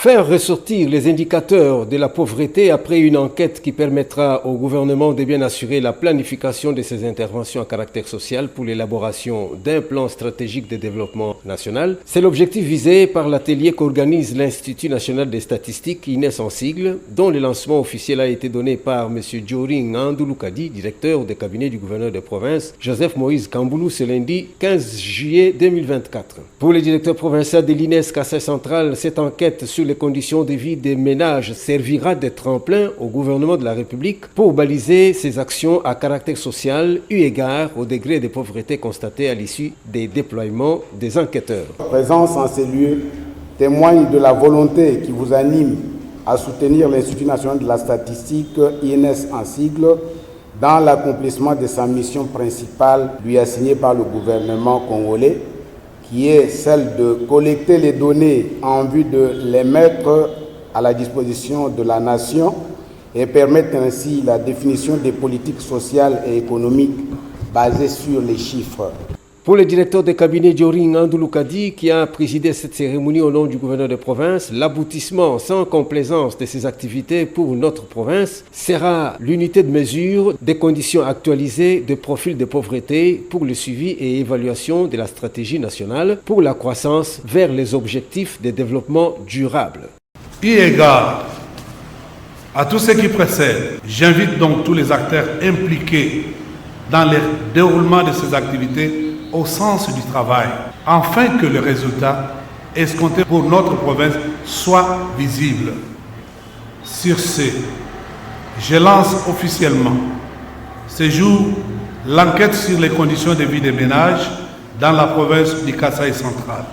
Faire ressortir les indicateurs de la pauvreté après une enquête qui permettra au gouvernement de bien assurer la planification de ses interventions à caractère social pour l'élaboration d'un plan stratégique de développement national. C'est l'objectif visé par l'atelier qu'organise l'Institut national des statistiques, INES en sigle, dont le lancement officiel a été donné par M. Djoring Andouloukadi, directeur des cabinets du gouverneur de province, Joseph Moïse Kamboulou, ce lundi 15 juillet 2024. Pour le directeur provincial de l'INES Kassai Central, cette enquête sur les conditions de vie des ménages servira de tremplin au gouvernement de la République pour baliser ses actions à caractère social eu égard au degré de pauvreté constaté à l'issue des déploiements des enquêteurs. La présence en ces lieux témoigne de la volonté qui vous anime à soutenir l'Institut national de la statistique, INES en sigle, dans l'accomplissement de sa mission principale lui assignée par le gouvernement congolais, qui est celle de collecter les données en vue de les mettre à la disposition de la nation et permettre ainsi la définition des politiques sociales et économiques basées sur les chiffres. Pour le directeur de cabinet Djoring Andouloukadi, qui a présidé cette cérémonie au nom du gouverneur de province, l'aboutissement sans complaisance de ces activités pour notre province sera l'unité de mesure des conditions actualisées de profil de pauvreté pour le suivi et évaluation de la stratégie nationale pour la croissance vers les objectifs de développement durable. Eu égard à tout ce qui précède, j'invite donc tous les acteurs impliqués dans le déroulement de ces activités au sens du travail, afin que le résultat escompté pour notre province soit visible. Sur ce, je lance officiellement ce jour l'enquête sur les conditions de vie des ménages dans la province du Kassai central.